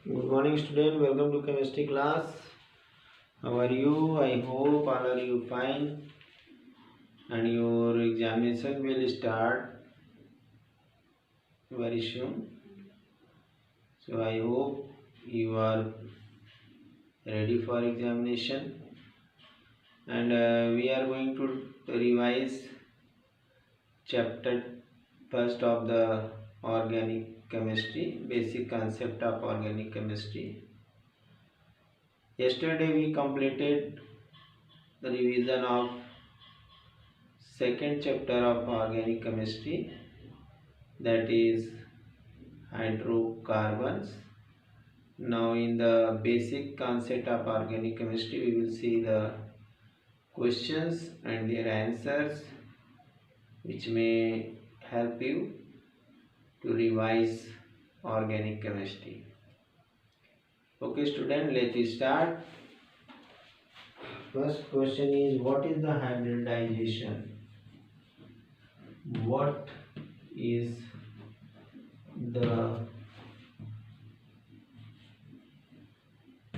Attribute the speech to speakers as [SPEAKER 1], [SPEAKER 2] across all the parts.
[SPEAKER 1] Good morning, student. Welcome to chemistry class. How are you? I hope all are you fine, and your examination will start very soon. So I hope you are ready for examination, and we are going to revise chapter first of the organic chemistry, basic concept of organic chemistry. Yesterday we completed the revision of second chapter of organic chemistry, that is hydrocarbons. Now in the basic concept of organic chemistry we will see the questions and their answers which may help you to revise organic chemistry. Okay student, let's start. First question is, what is the hybridization? What is the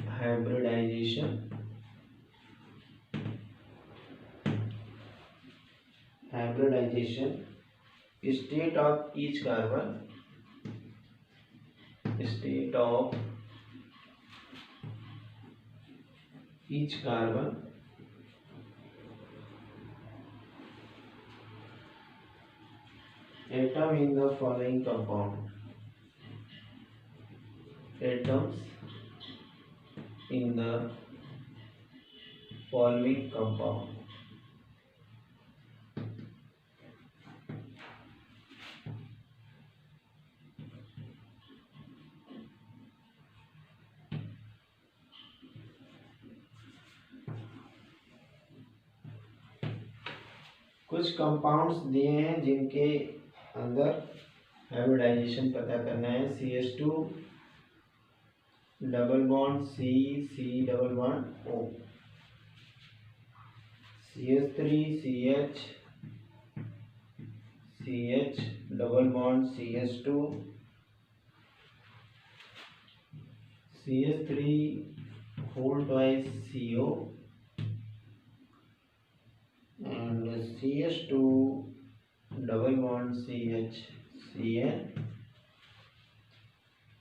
[SPEAKER 1] hybridization? Hybridization, state of each carbon, state of each carbon atom in the following compound. Atoms in the following compound. कुछ compounds दिए हैं जिनके अंदर hybridisation पता करना है. CH2 double bond C double bond O, CH3 CH double bond CH2, CH3 whole twice CO, and CH2 double bond CHCl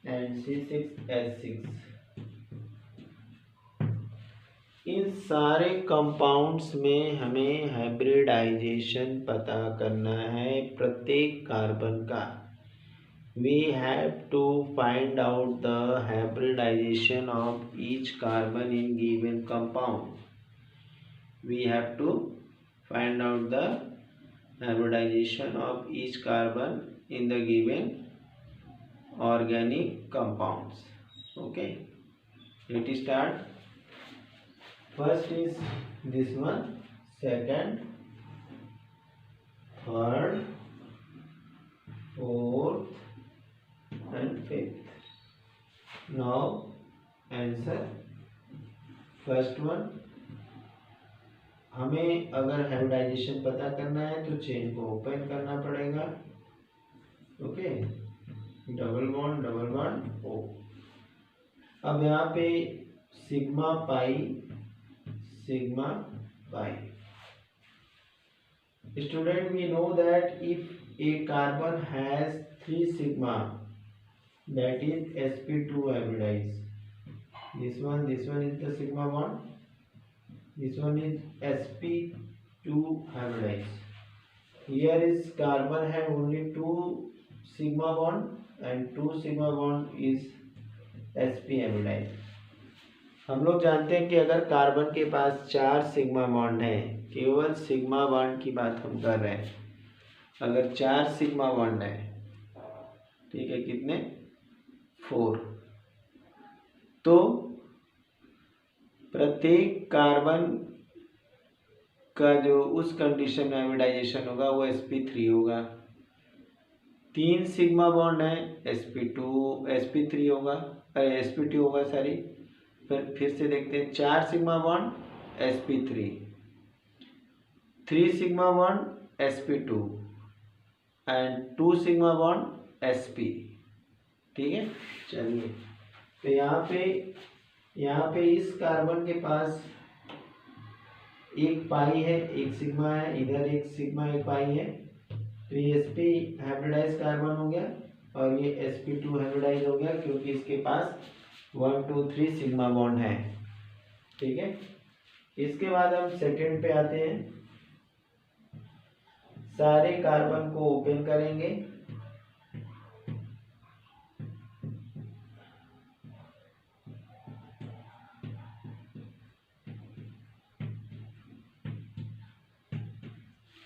[SPEAKER 1] and C6H6. इन सारे compounds में हमें हाइब्रिडाइजेशन पता करना है प्रत्येक कार्बन का. We have to find out the hybridization of each carbon in given compound. We have to find out the hybridization of each carbon in the given organic compounds. Okay, let's start. First is this one, second, third, fourth and fifth. Now answer. First one, हमें अगर hybridisation पता करना है तो chain को open करना पड़ेगा. Okay, double bond O. अब यहाँ पे sigma pi. Student, we know that if a carbon has 3 sigma, that is sp2 hybridized. This one is the sigma bond. This one is sp2 hybridized. Here is carbon have only 2 sigma bond and 2 sigma bond is sp hybridized. हम लोग जानते हैं कि अगर carbon के पास 4 sigma bond है, केवल sigma bond की बात हम कर रहे हैं. अगर 4 सिग्मा बॉन्ड है, ठीक है, कितने? 4. तो प्रत्येक कार्बन का जो उस कंडीशन में हाइब्रिडाइजेशन होगा वो sp3 होगा. 3 सिग्मा बॉन्ड है, sp3 होगा, sp2 होगा, सॉरी. फिर से देखते हैं. 4 sigma bond sp3, 3 sigma bond sp2 and 2 sigma bond sp. ठीक है, चलिए तो यहाँ पे इस कार्बन के पास एक पाई है, एक सिग्मा है, इधर एक सिग्मा एक पाई है, तो ये sp हाइब्रिडाइज कार्बन हो गया और ये sp2 हाइब्रिडाइज हो गया, क्योंकि इसके पास 1 2 3 सिग्मा बॉन्ड है। ठीक है, इसके बाद हम सेकंड पे आते हैं। सारे कार्बन को ओपन करेंगे,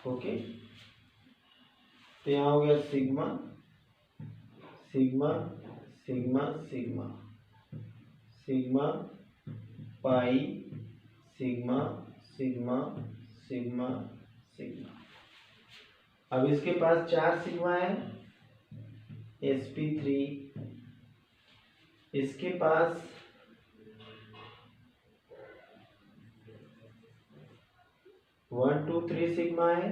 [SPEAKER 1] ओके। तो यहाँ हो गया sigma sigma sigma sigma sigma pi sigma sigma sigma sigma. अब इसके पास 4 सिग्मा है, sp3। इसके पास 1 2 3 सिग्मा है,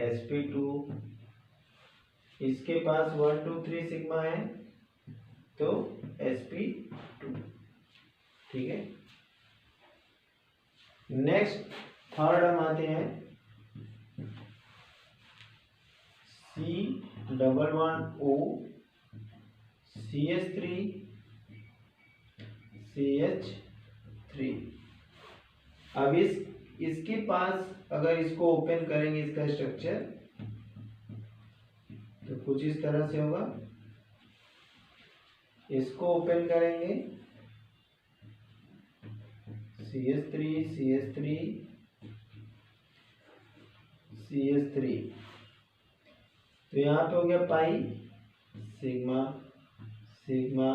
[SPEAKER 1] sp2। इसके पास 1 2 3 सिग्मा है, तो sp2। ठीक है, नेक्स्ट थर्ड हम आते हैं। C11O CH3 CH3। अब इसके पास अगर इसको ओपन करेंगे, इसका स्ट्रक्चर तो कुछ इस तरह से होगा। इसको ओपन करेंगे, CH3 CH3 CH3, तो यहाँ पे हो गया pi sigma sigma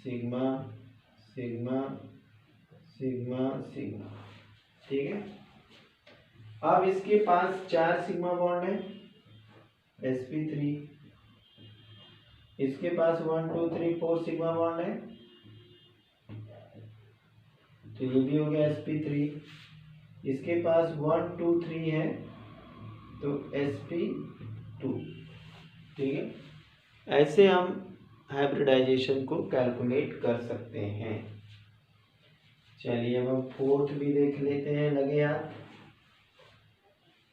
[SPEAKER 1] sigma sigma sigma sigma. ठीक है, अब इसके पास 4 सिग्मा बॉन्ड है, sp3। इसके पास 1 2 3 4 सिग्मा बॉन्ड है, तो ये भी हो गया sp3। इसके पास 1 2 3 है, तो sp2। ठीक है, ऐसे हम हाइब्रिडाइजेशन को कैलकुलेट कर सकते हैं। चलिए अब हम फोर्थ भी देख लेते हैं, लगे हाथ।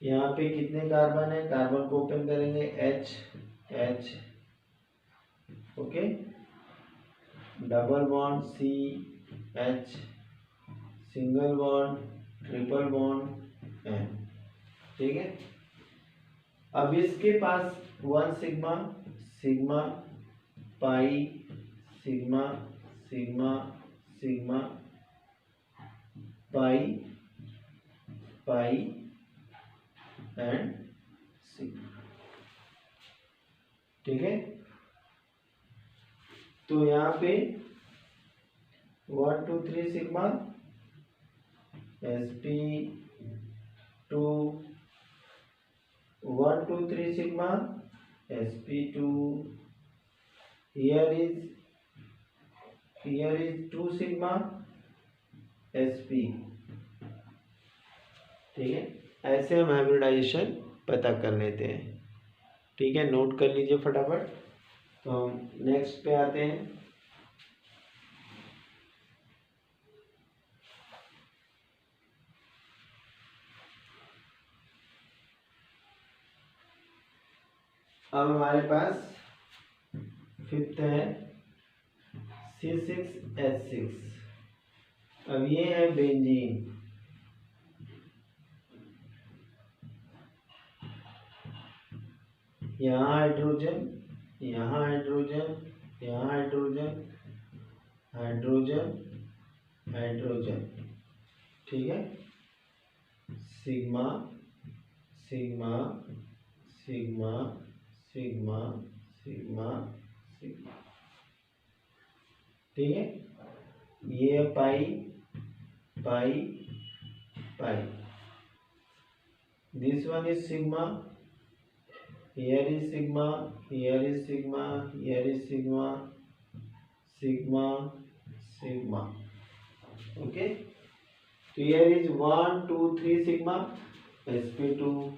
[SPEAKER 1] यहाँ पे कितने कार्बन है, कार्बन को ओपन करेंगे, H okay, double bond CH, single bond, triple bond N। ठीक है, अब इसके पास 1 sigma sigma pi sigma sigma sigma pi pi and sigma. ठीक है, तो यहाँ पे 1 2 3 sigma sp2, 1 2 3 sigma sp2, here is 2 sigma sp। ठीक है, ऐसे हम हाइब्रिडाइजेशन पता कर लेते हैं। ठीक है, नोट कर लीजिए फटाफट। तो हम नेक्स्ट पे आते हैं। अब हमारे पास फिफ्थ है C6H6। अब ये है बेंजीन। यहाँ हाइड्रोजन, यहाँ हाइड्रोजन, यहाँ हाइड्रोजन, हाइड्रोजन, हाइड्रोजन। ठीक है, sigma sigma sigma sigma sigma sigma. ठीक है, ये है pi pi pi. This one is sigma, here is sigma, here is sigma, here is sigma, sigma sigma। okay, so here is 1 2 3 sigma sp2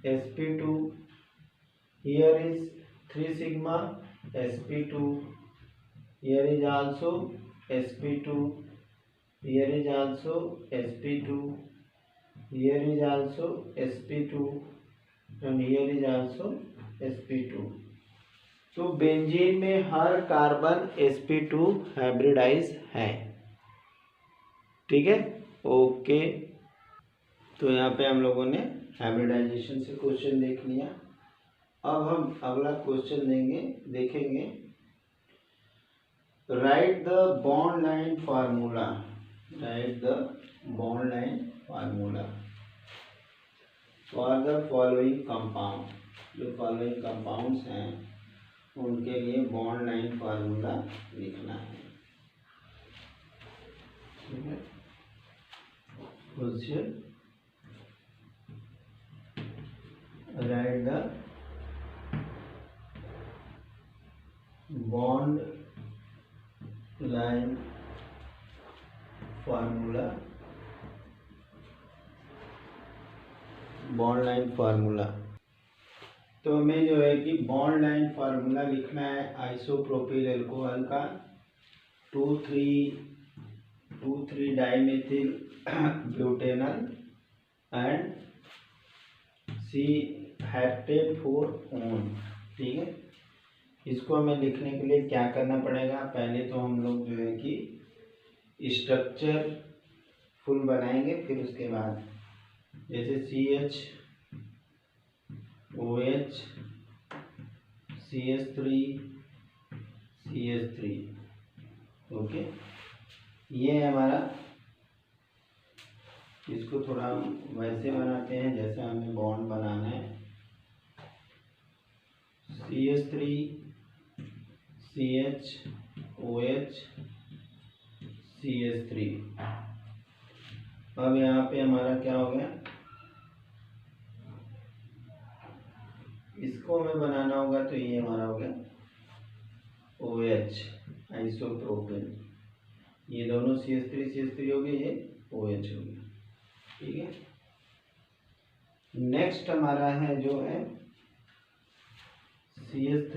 [SPEAKER 1] sp2, here is 3 sigma sp2. Here is also sp2. Here is also sp2. Here is also sp2 and here is also sp2. तो benzene में हर carbon sp2 hybridise है। ठीक है, okay. तो यहाँ पे हम लोगों ने हाइब्रिडाइजेशन से क्वेश्चन देख लिया। अब हम अगला क्वेश्चन देखेंगे। Right the bond line formula. Right the bond line formula for the following compound. जो फॉलोइंग कंपाउंड्स हैं उनके लिए बॉन्ड लाइन फार्मूला लिखना है। ठीक है, question right the bond line formula. Bond line formula तो हमें जो है कि बॉन्ड लाइन फार्मूला लिखना है आइसोप्रोपिल अल्कोहल का 2,3 dimethyl butanal and C heptate 4 one. ठीक है, इसको हमें लिखने के लिए क्या करना पड़ेगा? पहले तो हम लोग जो है कि स्ट्रक्चर फुल बनाएंगे, फिर उसके बाद जैसे CH OH CH3 CH3। Okay, ये है हमारा। इसको थोड़ा हम वैसे बनाते हैं जैसे हमें बॉन्ड बनाना है। CH3 CH OH CH3। अब यहाँ पे हमारा क्या हो गया? इसको हमें बनाना होगा तो ये हमारा हो गया OH आइसोप्रोपेन। ये दोनों CH3 हो गए, ये OH हो गया। ठीक है, नेक्स्ट हमारा है जो है CH3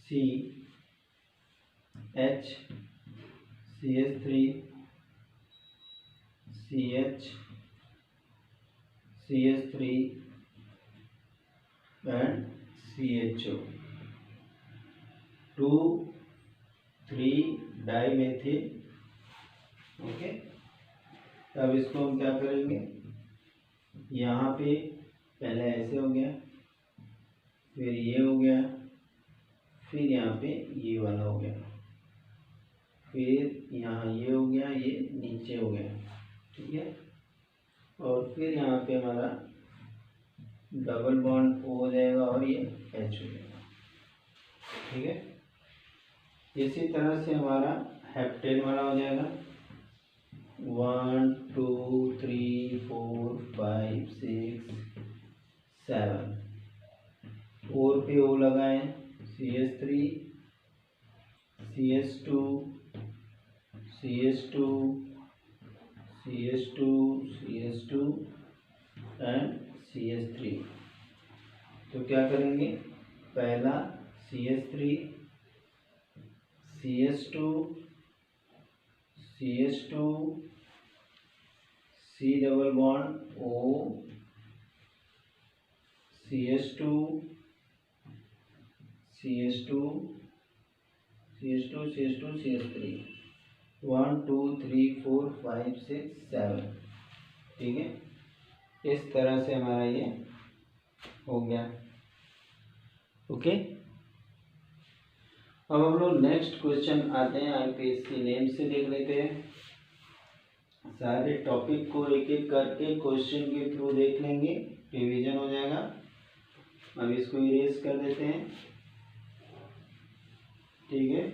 [SPEAKER 1] CH CH3 CH CH3 and CHO 2,3 dimethyl. Okay, अब इसको हम क्या करेंगे? यहाँ पे पहले ऐसे हो गया, फिर ये हो गया, फिर यहाँ पे ये वाला हो गया, फिर यहाँ ये हो गया, ये नीचे हो गया। ठीक है, और फिर यहाँ पे हमारा डबल बॉन्ड हो जाएगा और ये H हो जाएगा। ठीक है, इसी तरह से हमारा हेप्टेन वाला हो जाएगा 1 2 3 4 5 6 7। और पे O लगाए CH3 CH2 CH2 CH2 CH2 and CH3। तो क्या करेंगे? पहला CH3 CH2 CH2 C double bond O CH2 CH2 CH2 CH2 CH3 1 2 3 4 5 6 7। ठीक है, इस तरह से हमारा ये हो गया। ओके, अब हम लोग नेक्स्ट क्वेश्चन आते हैं। IPSC नेम से देख लेते हैं। सारे टॉपिक को एक एक करके क्वेश्चन के थ्रू देख लेंगे, रिवीजन हो जाएगा। अब इसको इरेज कर देते हैं। ठीक है,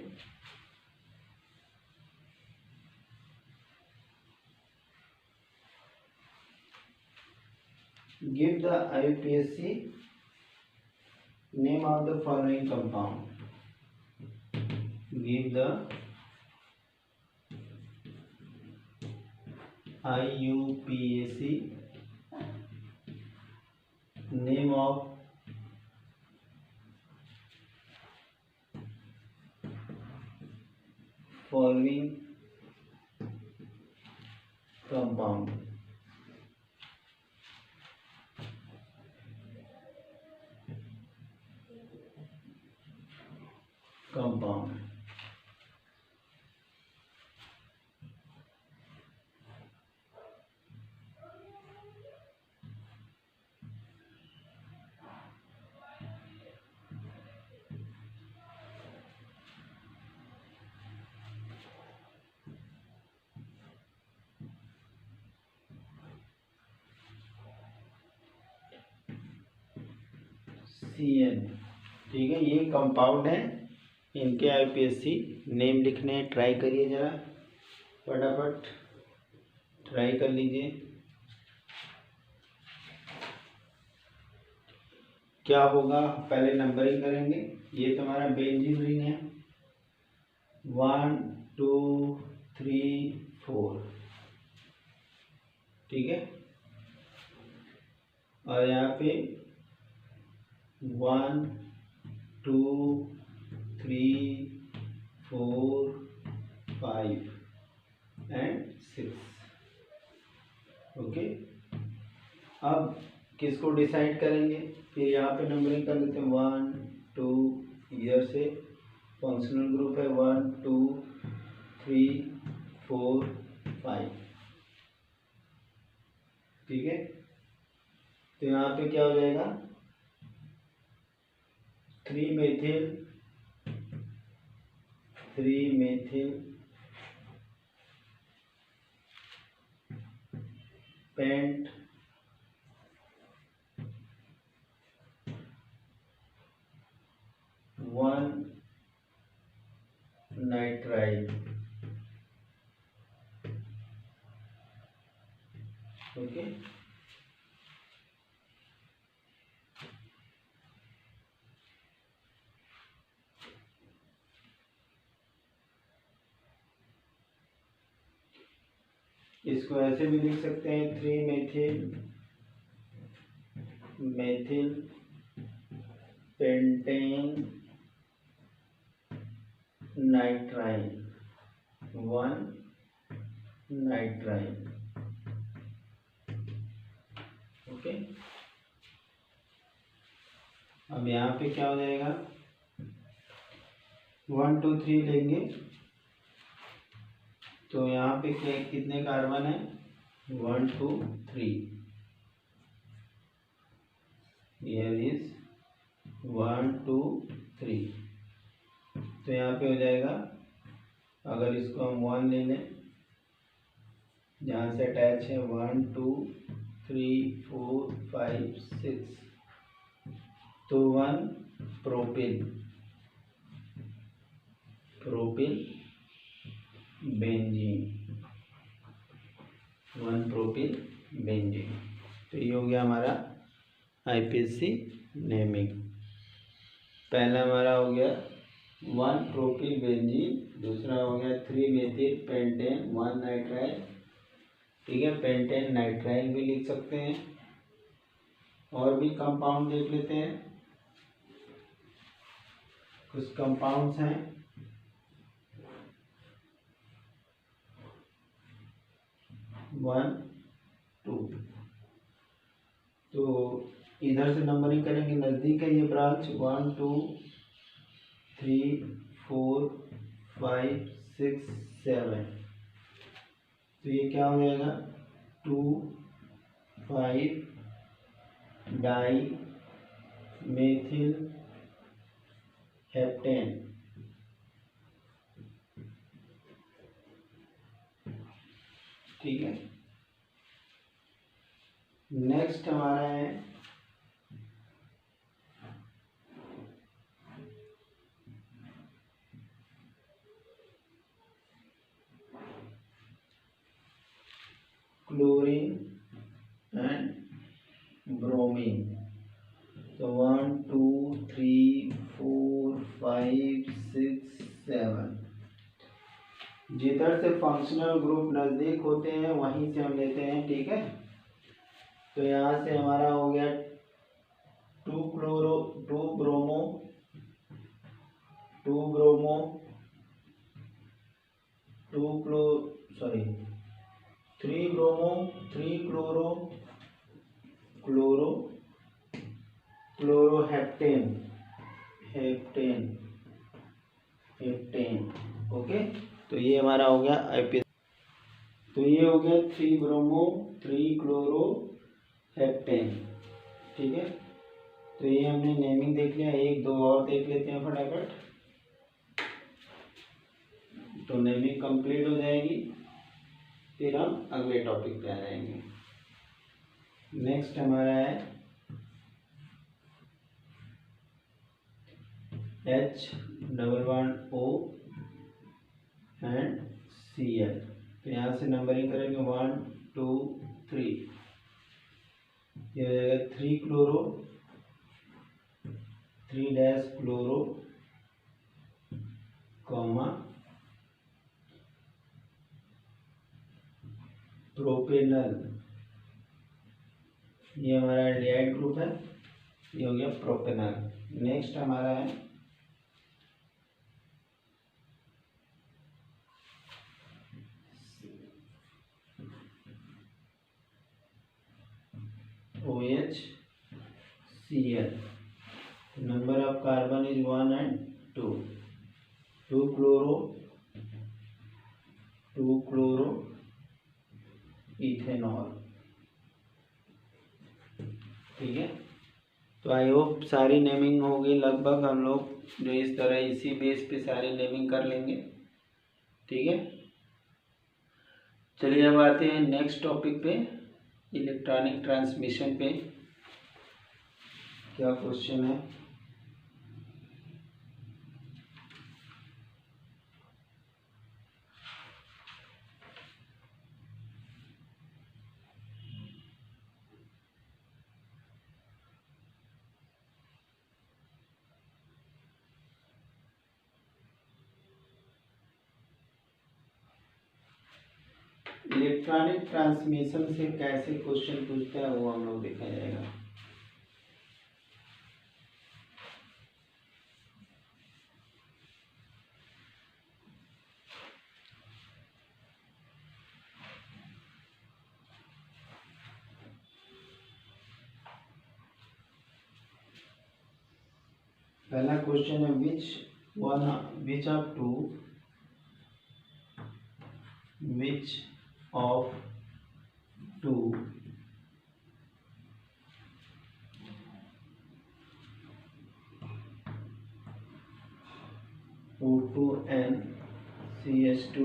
[SPEAKER 1] give the IUPAC name of the following compound. Give the IUPAC name of following compound. CN, ठीक है, ये कंपाउंड है, इनके IPSC नेम लिखने हैं। ट्राई करिए जरा, फटाफट ट्राई कर लीजिए। क्या होगा, पहले नंबरिंग करेंगे। ये तुम्हारा बेंजीन रिंग है, 1 2 3 4, ठीक है। और यहाँ पे 1 2 3 4 5 एंड 6, ओके। अब किसको डिसाइड करेंगे, फिर यहाँ पे नंबरिंग कर लेते हैं 1 2, इधर से फंक्शनल ग्रुप है 1 2 3 4 5, ठीक है। तो यहाँ पे क्या हो जाएगा, 3 मेथिल पेंट 1 नाइट्राइल, ओके। इसको ऐसे भी लिख सकते हैं, 3 methyl pentane nitrile 1 nitrile, okay. अब यहाँ पे क्या हो जाएगा, 1 2 3 लेंगे तो यहाँ पे कितने कार्बन है, 1 2 3, हियर इज 1 2 3। तो यहाँ पे हो जाएगा, अगर इसको हम 1 ले लें, जहाँ से अटैच है 1 2 3 4 5 6, तो 1 प्रोपिल बेंजीन, 1 प्रोपिल बेंजीन। तो ये हो गया हमारा IPSC नेमिंग। पहला हमारा हो गया 1 प्रोपिल बेंजीन, दूसरा हो गया 3 मेथिल पेंटेन 1 नाइट्राइल, ठीक है। पेंटेन नाइट्राइल भी लिख सकते हैं। और भी कंपाउंड देख लेते हैं, कुछ कंपाउंड्स हैं, 1 2, तो इधर से नंबरिंग करेंगे, नज़दीक है ये ब्रांच, 1 2 3 4 5 6 7, तो ये क्या हो जाएगा, 2 5 डाई मेथिल हेप्टेन, ठीक है। नेक्स्ट हमारा है क्लोरीन एंड ब्रोमीन, तो 1 2 3 4 5 6 7, जिधर से फंक्शनल ग्रुप नज़दीक होते हैं वहीं से हम लेते हैं, ठीक है। तो यहाँ से हमारा हो गया 2 ब्रोमो क्लोरोहेप्टेन, हेप्टेन, हेप्टेन। ओके, तो ये हमारा हो गया आईपी। तो ये हो गया 3 ब्रोमो 3 क्लोरो हेप्टेन। ठीक है, तो ये हमने नेमिंग देख लिया। एक दो और देख लेते हैं फटाफट, तो नेमिंग कंप्लीट हो जाएगी, फिर हम अगले टॉपिक पे आ जाएंगे। नेक्स्ट हमारा है H+O एंड Cl। तो यहाँ से नंबरिंग करेंगे 1 2 3। ये हो जाएगा 3 क्लोरो 3 क्लोरो कॉमा प्रोपेनल। ये हमारा एल्डिहाइड ग्रुप है, ये हो गया प्रोपेनल। नेक्स्ट हमारा है OHCl। Number of carbon is 1 and 2। 2 chloro ethanol. ठीक है, तो आई होप सारी नेमिंग होगी लगभग। हम लोग जो इस तरह इसी बेस पे सारी नेमिंग कर लेंगे। ठीक है, चलिए अब आते हैं नेक्स्ट टॉपिक पे, इलेक्ट्रॉनिक ट्रांसमिशन पे। क्या क्वेश्चन है? इलेक्ट्रॉनिक ट्रांसमिशन से कैसे क्वेश्चन पूछता है वो हम लोग देखा जाएगा। पहला क्वेश्चन है which of two O2N CH2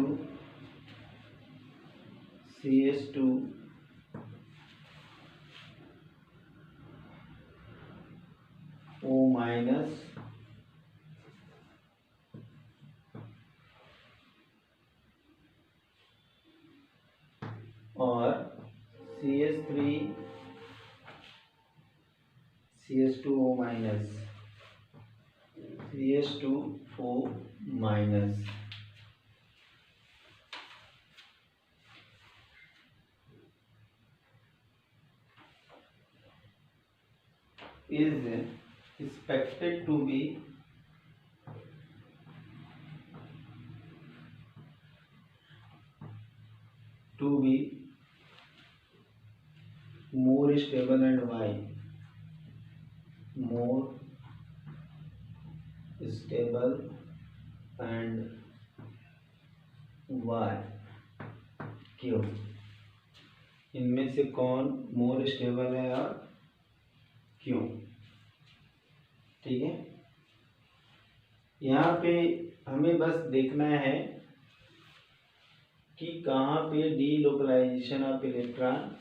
[SPEAKER 1] O minus और CH2O minus is expected to be more stable and why? More stable and why? क्यों? इनमें से कौन मोर स्टेबल है और क्यों? ठीक है, यहाँ पे हमें बस देखना है कि कहाँ पे डीलोकलाइजेशन ऑफ इलेक्ट्रॉन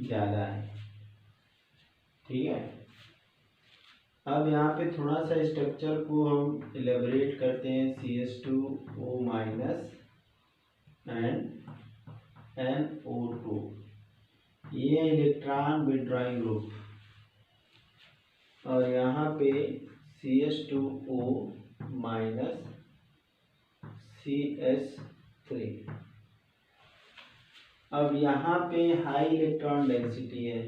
[SPEAKER 1] ज़्यादा है। ठीक है, अब यहाँ पे थोड़ा सा स्ट्रक्चर को हम इलेबरेट करते हैं। CH2O माइनस एंड NO2, ये है इलेक्ट्रॉन विड्रॉइंग ग्रुप, और यहाँ पे CH2O माइनस CH3। अब यहाँ पे हाई इलेक्ट्रॉन डेंसिटी है,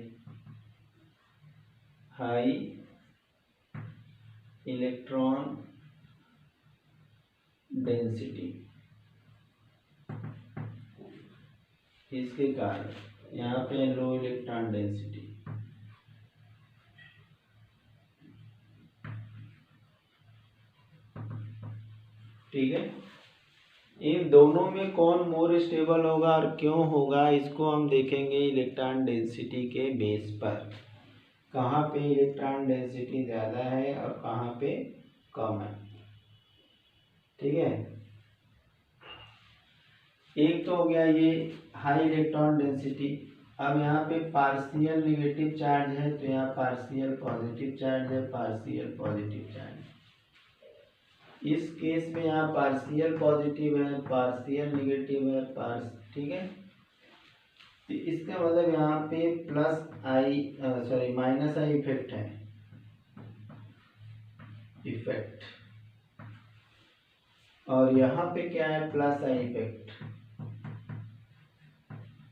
[SPEAKER 1] हाई इलेक्ट्रॉन डेंसिटी, इसके कारण यहाँ पे लो इलेक्ट्रॉन डेंसिटी। ठीक है। इन दोनों में कौन मोर स्टेबल होगा और क्यों होगा, इसको हम देखेंगे इलेक्ट्रॉन डेंसिटी के बेस पर। कहाँ पे इलेक्ट्रॉन डेंसिटी ज़्यादा है और कहाँ पे कम है। ठीक है। एक तो हो गया ये हाई इलेक्ट्रॉन डेंसिटी। अब यहाँ पे पार्शियल निगेटिव चार्ज है तो यहाँ पार्शियल पॉजिटिव चार्ज है, पार्शियल पॉजिटिव चार्ज। इस केस में यहाँ पार्शियल पॉजिटिव है, पार्शियल निगेटिव है, ठीक है। तो इसका मतलब यहाँ पे माइनस आई इफेक्ट है, इफेक्ट। और यहाँ पे क्या है, प्लस आई इफेक्ट।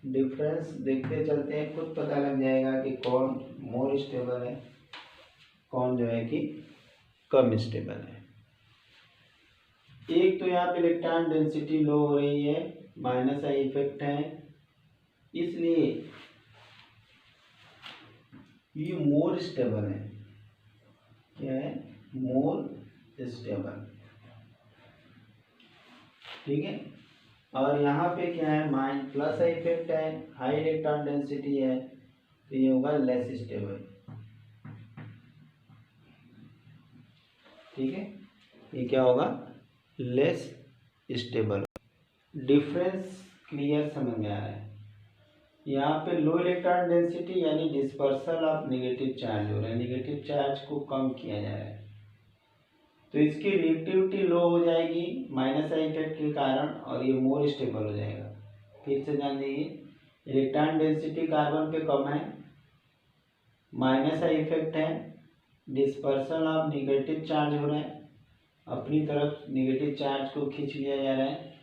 [SPEAKER 1] डिफरेंस देखते चलते हैं, खुद पता लग जाएगा कि कौन मोर स्टेबल है, कौन जो है कि कम स्टेबल है। एक तो यहाँ पे इलेक्ट्रॉन डेंसिटी लो हो रही है, माइनस आई इफेक्ट है, इसलिए ये मोर स्टेबल है। क्या है, मोर स्टेबल। ठीक है। और यहाँ पे क्या है, प्लस आई इफेक्ट है, हाई इलेक्ट्रॉन डेंसिटी है, तो ये होगा लेस स्टेबल। ठीक है, ये क्या होगा, लेस स्टेबल। डिफरेंस क्लियर समझ में आ रहा है। यहाँ पे लो इलेक्ट्रॉन डेंसिटी यानी डिस्पर्सल ऑफ नेगेटिव चार्ज हो रहा है, नेगेटिव चार्ज को कम किया जा रहा है, तो इसकी रिएक्टिविटी लो हो जाएगी माइनस आई इफेक्ट के कारण, और ये मोर स्टेबल हो जाएगा। फिर से ध्यान दीजिए, इलेक्ट्रॉन डेंसिटी कार्बन पे कम है, माइनस आई इफेक्ट है, डिस्पर्सल ऑफ निगेटिव चार्ज हो रहा है, अपनी तरफ निगेटिव चार्ज को खींच लिया जा रहा है।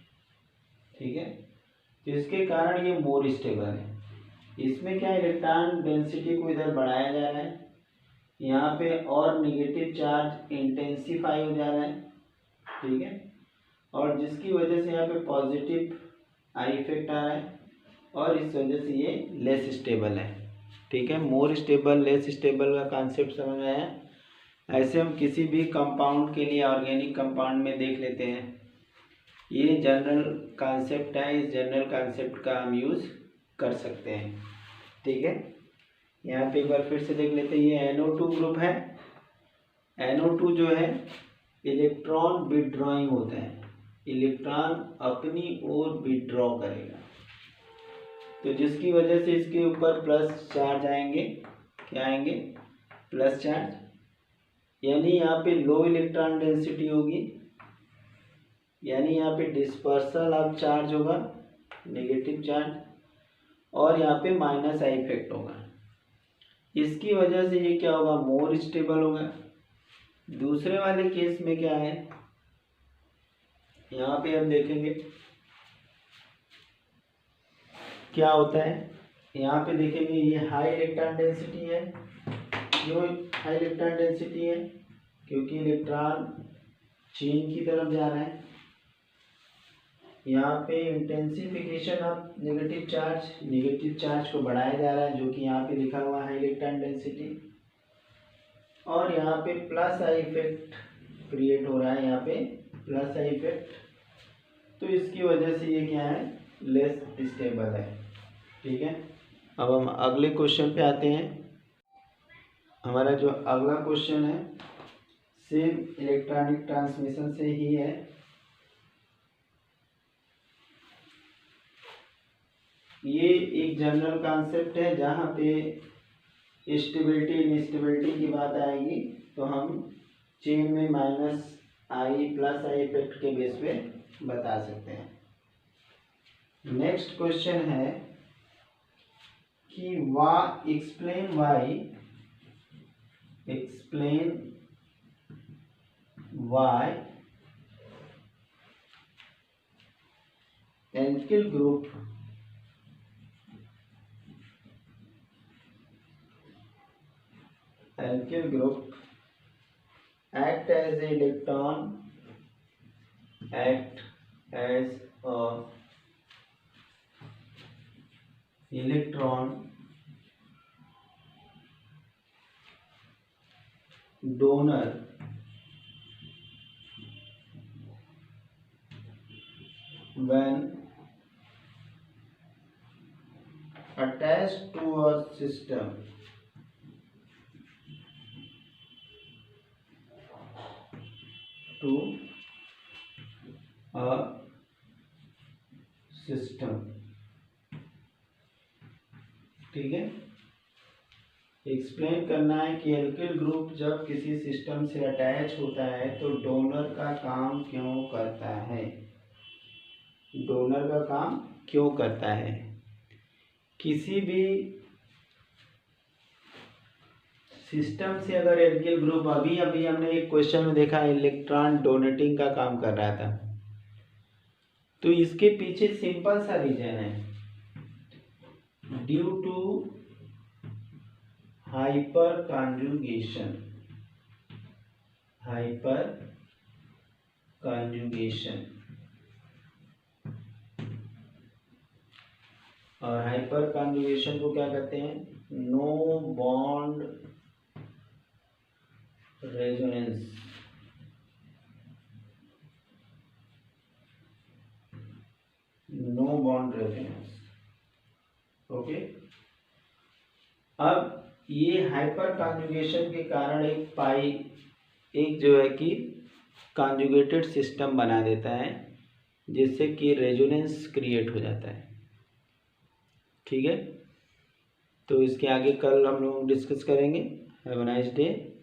[SPEAKER 1] ठीक है, तो इसके कारण ये मोर स्टेबल है। इसमें क्या, इलेक्ट्रॉन डेंसिटी को इधर बढ़ाया जा रहा है, यहाँ पे और निगेटिव चार्ज इंटेंसिफाई हो जा रहा है। ठीक है, और जिसकी वजह से यहाँ पे पॉजिटिव आई इफेक्ट आ रहा है, और इस वजह से ये लेस स्टेबल है। ठीक है, मोर स्टेबल लेस स्टेबल का कॉन्सेप्ट समझ में आया। ऐसे हम किसी भी कंपाउंड के लिए ऑर्गेनिक कंपाउंड में देख लेते हैं, ये जनरल कॉन्सेप्ट है, इस जनरल कॉन्सेप्ट का हम यूज़ कर सकते हैं। ठीक है, यहाँ पे एक बार फिर से देख लेते हैं, ये NO2 ग्रुप है। NO2 जो है इलेक्ट्रॉन विड्रॉइंग होता है, इलेक्ट्रॉन अपनी ओर विड्रॉ करेगा, तो जिसकी वजह से इसके ऊपर प्लस चार्ज आएंगे। क्या आएंगे, प्लस चार्ज, यानी यहाँ पे लो इलेक्ट्रॉन डेंसिटी होगी, यानी यहाँ पे डिस्पर्सल ऑफ चार्ज होगा, नेगेटिव चार्ज, और यहाँ पे माइनस आई इफेक्ट होगा। इसकी वजह से ये क्या होगा, मोर स्टेबल होगा। दूसरे वाले केस में क्या है, यहाँ पे हम देखेंगे क्या होता है। यहाँ पे देखेंगे ये हाई इलेक्ट्रॉन डेंसिटी है। क्यों हाई इलेक्ट्रॉन डेंसिटी है, क्योंकि इलेक्ट्रॉन चेन की तरफ जा रहा है। यहाँ पे इंटेंसिफिकेशन ऑफ नेगेटिव चार्ज को बढ़ाया जा रहा है, जो कि यहाँ पे लिखा हुआ है इलेक्ट्रॉन डेंसिटी। और यहाँ पे प्लस आई इफेक्ट क्रिएट हो रहा है, यहाँ पे प्लस आई इफेक्ट, तो इसकी वजह से ये क्या है, लेस स्टेबल है। ठीक है, अब हम अगले क्वेश्चन पे आते हैं। हमारा जो अगला क्वेश्चन है सेम इलेक्ट्रॉनिक ट्रांसमिशन से ही है। ये एक जनरल कॉन्सेप्ट है, जहाँ पे स्टेबिलिटी इनस्टेबिलिटी की बात आएगी तो हम चेन में minus I plus I effect के बेस पे बता सकते हैं। नेक्स्ट क्वेश्चन है कि explain why alkyl group act as a electron donor when attached to a system ठीक है। एक्सप्लेन करना है कि एल्किल ग्रुप जब किसी सिस्टम से अटैच होता है तो डोनर का काम क्यों करता है, डोनर का काम क्यों करता है। किसी भी सिस्टम से अगर एल्किल ग्रुप, अभी हमने एक क्वेश्चन में देखा इलेक्ट्रॉन डोनेटिंग का काम कर रहा था, तो इसके पीछे सिंपल सा रीजन है, ड्यू टू हाइपर कॉन्जुगेशन। और हाइपर कॉन्जुगेशन को क्या कहते हैं, नो बॉन्ड रेजोनेंस। ओके। अब ये हाइपर कॉन्जुगेशन के कारण एक जो है कि कॉन्जुगेटेड सिस्टम बना देता है, जिससे कि रेजोनेंस क्रिएट हो जाता है। ठीक है, तो इसके आगे कल हम लोग डिस्कस करेंगे। Have a nice day.